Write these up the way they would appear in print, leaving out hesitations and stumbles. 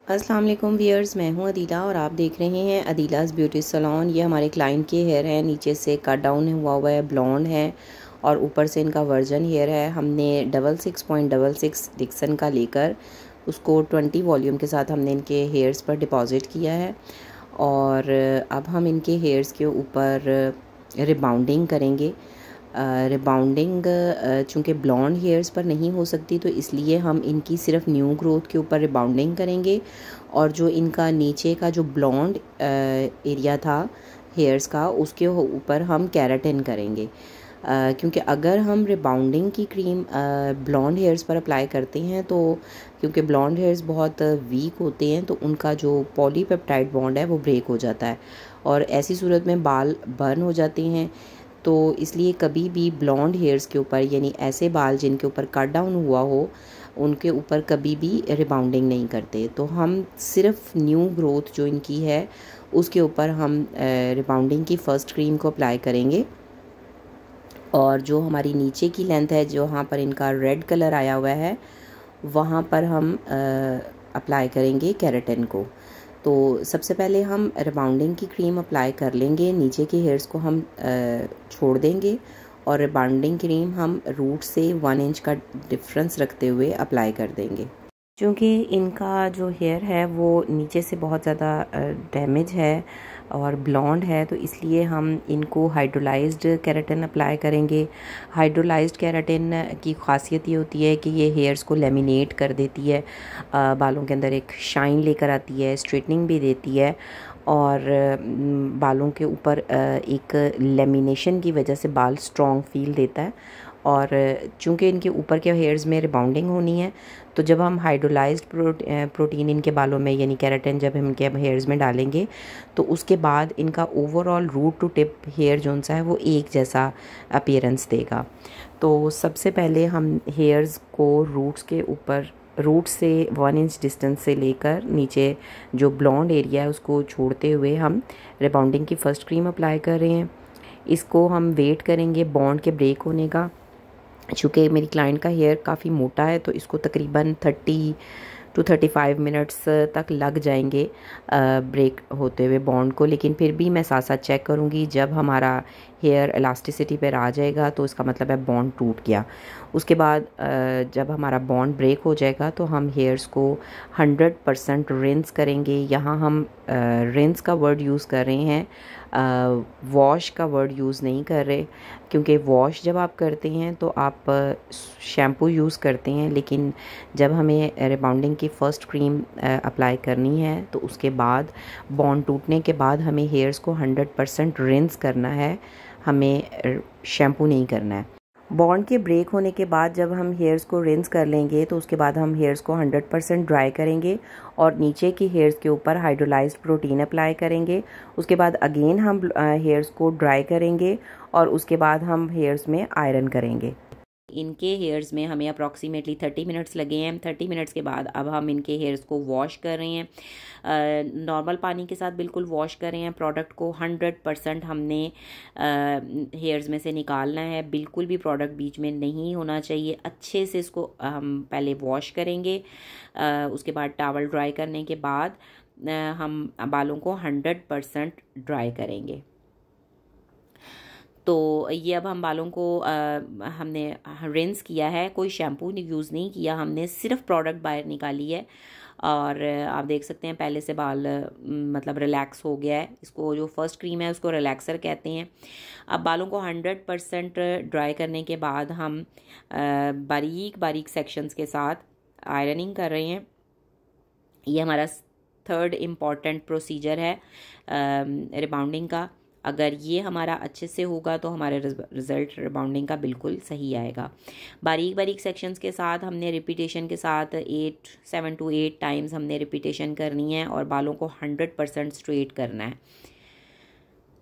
अस्सलाम वालेकुम व्यूअर्स, मैं हूं अदीला और आप देख रहे हैं अदीलाज़ ब्यूटी सलोन। ये हमारे क्लाइंट के हेयर हैं, नीचे से कट डाउन हुआ है, ब्लॉन्ड है और ऊपर से इनका वर्जन हेयर है। हमने 66.66 डिक्सन का लेकर उसको 20 वॉल्यूम के साथ हमने इनके हेयर्स पर डिपॉज़िट किया है और अब हम इनके हेयर्स के ऊपर रिबाउंडिंग करेंगे। रिबाउंडिंग चूँकि ब्लॉन्ड हेयर्स पर नहीं हो सकती, तो इसलिए हम इनकी सिर्फ न्यू ग्रोथ के ऊपर रिबाउंडिंग करेंगे और जो इनका नीचे का जो ब्लॉन्ड एरिया था हेयर्स का, उसके ऊपर हम केराटिन करेंगे। क्योंकि अगर हम रिबाउंडिंग की क्रीम ब्लॉन्ड हेयर्स पर अप्लाई करते हैं तो क्योंकि ब्लॉन्ड हेयर्स बहुत वीक होते हैं, तो उनका जो पॉलीपेप्टाइड बॉन्ड है वो ब्रेक हो जाता है और ऐसी सूरत में बाल बर्न हो जाते हैं। तो इसलिए कभी भी ब्लॉन्ड हेयर्स के ऊपर, यानी ऐसे बाल जिनके ऊपर कट डाउन हुआ हो, उनके ऊपर कभी भी रिबाउंडिंग नहीं करते। तो हम सिर्फ न्यू ग्रोथ जो इनकी है उसके ऊपर हम रिबाउंडिंग की फ़र्स्ट क्रीम को अप्लाई करेंगे और जो हमारी नीचे की लेंथ है, जो वहाँ पर इनका रेड कलर आया हुआ है, वहाँ पर हम अप्लाई करेंगे केराटिन को। तो सबसे पहले हम रिबाउंडिंग की क्रीम अप्लाई कर लेंगे, नीचे के हेयर्स को हम छोड़ देंगे और रिबाउंडिंग क्रीम हम रूट से 1 इंच का डिफरेंस रखते हुए अप्लाई कर देंगे। क्योंकि इनका जो हेयर है वो नीचे से बहुत ज़्यादा डैमेज है और ब्लॉन्ड है, तो इसलिए हम इनको हाइड्रोलाइज्ड केराटिन अप्लाई करेंगे। हाइड्रोलाइज्ड केराटिन की खासियत ये होती है कि ये हेयर्स को लेमिनेट कर देती है, बालों के अंदर एक शाइन लेकर आती है, स्ट्रेटनिंग भी देती है और बालों के ऊपर एक लेमिनेशन की वजह से बाल स्ट्रॉन्ग फील देता है। और चूंकि इनके ऊपर के हेयर्स में रिबाउंडिंग होनी है, तो जब हम हाइड्रोलाइज्ड प्रोटीन इनके बालों में यानी केराटिन जब हम इनके हेयर्स में डालेंगे, तो उसके बाद इनका overall root to tip hair zone सा है वो एक जैसा अपीयरेंस देगा। तो सबसे पहले हम हेयर्स को रूट्स के ऊपर, रूट से 1 इंच डिस्टेंस से लेकर नीचे जो ब्लॉन्ड एरिया है उसको छोड़ते हुए हम रिबाउंडिंग की फ़र्स्ट क्रीम अप्लाई कर रहे हैं। इसको हम वेट करेंगे बॉन्ड के ब्रेक होने का। चूँकि मेरी क्लाइंट का हेयर काफ़ी मोटा है, तो इसको तकरीबन 30 टू 35 मिनट्स तक लग जाएंगे ब्रेक होते हुए बॉन्ड को, लेकिन फिर भी मैं साथ साथ चेक करूँगी। जब हमारा हेयर इलास्टिसिटी पर आ जाएगा तो इसका मतलब है बॉन्ड टूट गया। उसके बाद जब हमारा बॉन्ड ब्रेक हो जाएगा तो हम हेयर्स को 100% रिंस करेंगे। यहाँ हम रिंस का वर्ड यूज़ कर रहे हैं, वॉश का वर्ड यूज़ नहीं कर रहे, क्योंकि वॉश जब आप करते हैं तो आप शैम्पू यूज़ करते हैं, लेकिन जब हमें रिबाउंडिंग की फ़र्स्ट क्रीम अप्लाई करनी है तो उसके बाद बॉन्ड टूटने के बाद हमें हेयर्स को 100% रिंस करना है, हमें शैम्पू नहीं करना है। बॉन्ड के ब्रेक होने के बाद जब हम हेयर्स को रिंस कर लेंगे तो उसके बाद हम हेयर्स को 100% ड्राई करेंगे और नीचे की हेयर्स के ऊपर हाइड्रोलाइज्ड प्रोटीन अप्लाई करेंगे। उसके बाद अगेन हम हेयर्स को ड्राई करेंगे और उसके बाद हम हेयर्स में आयरन करेंगे। इनके हेयर्स में हमें अप्रॉक्सीमेटली 30 मिनट्स लगे हैं। 30 मिनट्स के बाद अब हम इनके हेयर्स को वॉश कर रहे हैं, नॉर्मल पानी के साथ बिल्कुल वॉश कर रहे हैं। प्रोडक्ट को 100% हमने हेयर्स में से निकालना है, बिल्कुल भी प्रोडक्ट बीच में नहीं होना चाहिए। अच्छे से इसको हम पहले वॉश करेंगे, उसके बाद टॉवल ड्राई करने के बाद हम बालों को 100% ड्राई करेंगे। तो ये अब हम बालों को हमने रिंस किया है, कोई शैम्पू यूज़ नहीं किया, हमने सिर्फ प्रोडक्ट बाहर निकाली है और आप देख सकते हैं पहले से बाल मतलब रिलैक्स हो गया है। इसको जो फर्स्ट क्रीम है उसको रिलैक्सर कहते हैं। अब बालों को 100% ड्राई करने के बाद हम बारीक बारीक सेक्शंस के साथ आयरनिंग कर रहे हैं। ये हमारा थर्ड इम्पॉर्टेंट प्रोसीजर है रिबाउंडिंग का। अगर ये हमारा अच्छे से होगा तो हमारे रिज़ल्ट रिबाउंडिंग का बिल्कुल सही आएगा। बारीक बारीक सेक्शंस के साथ हमने रिपीटेशन के साथ 7 to 8 टाइम्स हमने रिपीटेशन करनी है और बालों को 100% स्ट्रेट करना है।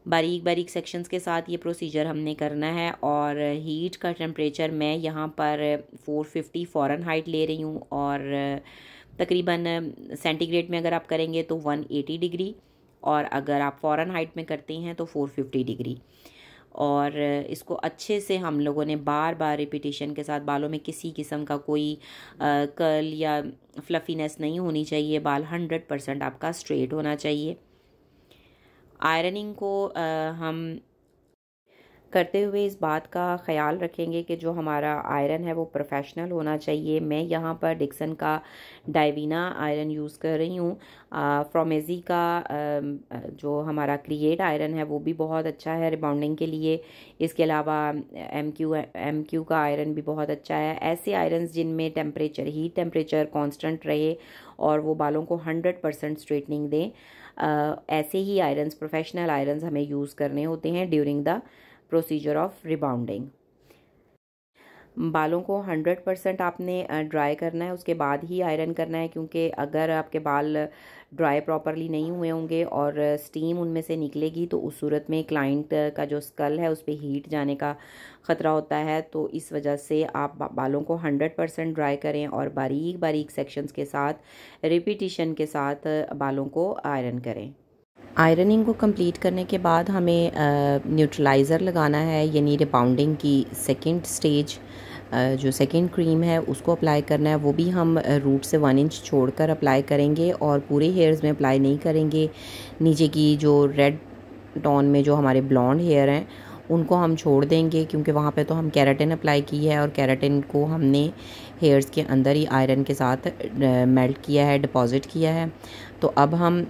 बारीक बारीक सेक्शंस के साथ ये प्रोसीजर हमने करना है और हीट का टेम्परेचर मैं यहाँ पर 450 फ़ारेनहाइट ले रही हूँ और तकरीबन सेंटीग्रेड में अगर आप करेंगे तो 180 डिग्री और अगर आप फ़ारेनहाइट में करते हैं तो 450 डिग्री। और इसको अच्छे से हम लोगों ने बार बार रिपीटिशन के साथ, बालों में किसी किस्म का कोई कर्ल या फ्लफीनेस नहीं होनी चाहिए, बाल 100% आपका स्ट्रेट होना चाहिए। आयरनिंग को हम करते हुए इस बात का ख़याल रखेंगे कि जो हमारा आयरन है वो प्रोफेशनल होना चाहिए। मैं यहाँ पर डिक्सन का डाइवीना आयरन यूज़ कर रही हूँ। फ्रॉमेजी का जो हमारा क्रिएट आयरन है वो भी बहुत अच्छा है रिबाउंडिंग के लिए। इसके अलावा एम क्यू का आयरन भी बहुत अच्छा है। ऐसे आयरन जिनमें हीट टेम्परेचर कांस्टेंट रहे और वो बालों को 100% स्ट्रेटनिंग दें, ऐसे ही आयरन्स, प्रोफेशनल आयरन्स हमें यूज़ करने होते हैं during the procedure of rebounding. बालों को 100% आपने ड्राई करना है, उसके बाद ही आयरन करना है, क्योंकि अगर आपके बाल ड्राई प्रॉपरली नहीं हुए होंगे और स्टीम उनमें से निकलेगी तो उस सूरत में क्लाइंट का जो स्कल है उस पर हीट जाने का ख़तरा होता है। तो इस वजह से आप बालों को 100% ड्राई करें और बारीक बारीक सेक्शंस के साथ, रिपीटिशन के साथ बालों को आयरन करें। आयरनिंग को कंप्लीट करने के बाद हमें न्यूट्रलाइज़र लगाना है, यानी रिबाउंडिंग की सेकंड स्टेज जो सेकंड क्रीम है उसको अप्लाई करना है। वो भी हम रूट से 1 इंच छोड़कर अप्लाई करेंगे और पूरे हेयर्स में अप्लाई नहीं करेंगे। नीचे की जो रेड टोन में जो हमारे ब्लॉन्ड हेयर हैं उनको हम छोड़ देंगे, क्योंकि वहाँ पे तो हम केराटिन अप्लाई की है और केराटिन को हमने हेयर्स के अंदर ही आयरन के साथ मेल्ट किया है, डिपॉज़िट किया है। तो अब हम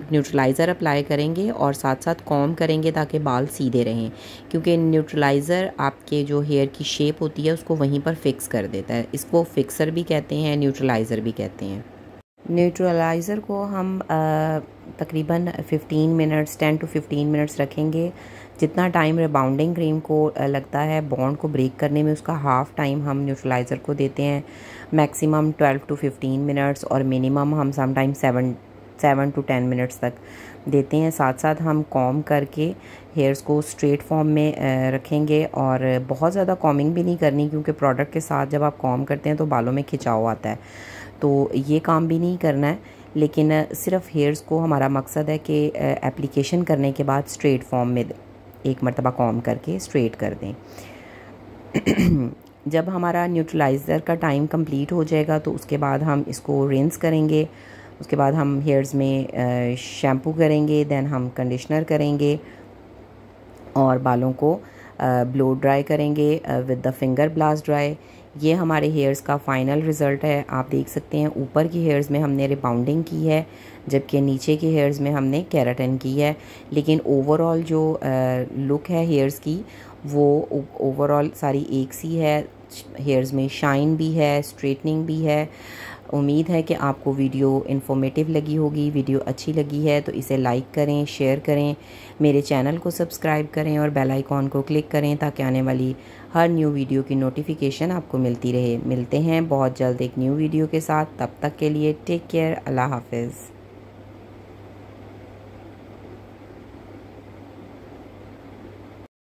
न्यूट्रलाइज़र अप्लाई करेंगे और साथ साथ कॉम्ब करेंगे ताकि बाल सीधे रहें, क्योंकि न्यूट्रलाइज़र आपके जो हेयर की शेप होती है उसको वहीं पर फिक्स कर देता है। इसको फिक्सर भी कहते हैं, न्यूट्रलाइज़र भी कहते हैं। न्यूट्रलाइज़र को हम तकरीबन 15 मिनट्स 10 to 15 मिनट्स रखेंगे। जितना टाइम रिबाउंडिंग क्रीम को लगता है बॉन्ड को ब्रेक करने में, उसका हाफ़ टाइम हम न्यूट्रलाइज़र को देते हैं। मैक्सिमम 12 to 15 मिनट्स और मिनिमम हम समटाइम 7 to 10 मिनट्स तक देते हैं। साथ साथ हम कॉम्ब करके हेयर्स को स्ट्रेट फॉर्म में रखेंगे और बहुत ज़्यादा कॉमिंग भी नहीं करनी, क्योंकि प्रोडक्ट के साथ जब आप कॉम्ब करते हैं तो बालों में खिंचाव आता है, तो ये काम भी नहीं करना है। लेकिन सिर्फ हेयर्स को हमारा मकसद है कि एप्लीकेशन करने के बाद स्ट्रेट फॉर्म में एक मरतबा कॉम्ब करके स्ट्रेट कर दें। जब हमारा न्यूट्रलाइज़र का टाइम कंप्लीट हो जाएगा तो उसके बाद हम इसको रिंस करेंगे। उसके बाद हम हेयर्स में शैम्पू करेंगे, देन हम कंडीशनर करेंगे और बालों को ब्लो ड्राई करेंगे with the finger blast dry. ये हमारे हेयर्स का फाइनल रिज़ल्ट है। आप देख सकते हैं ऊपर की हेयर्स में हमने रिबाउंडिंग की है, जबकि नीचे के हेयर्स में हमने केराटिन की है। लेकिन ओवरऑल जो लुक है हेयर्स की वो ओवरऑल सारी एक सी है। हेयर्स में शाइन भी है, स्ट्रेटनिंग भी है। उम्मीद है कि आपको वीडियो इन्फॉर्मेटिव लगी होगी। वीडियो अच्छी लगी है तो इसे लाइक करें, शेयर करें, मेरे चैनल को सब्सक्राइब करें और बेल आइकॉन को क्लिक करें ताकि आने वाली हर न्यू वीडियो की नोटिफिकेशन आपको मिलती रहे। मिलते हैं बहुत जल्द एक न्यू वीडियो के साथ। तब तक के लिए टेक केयर, अल्लाह हाफिज़।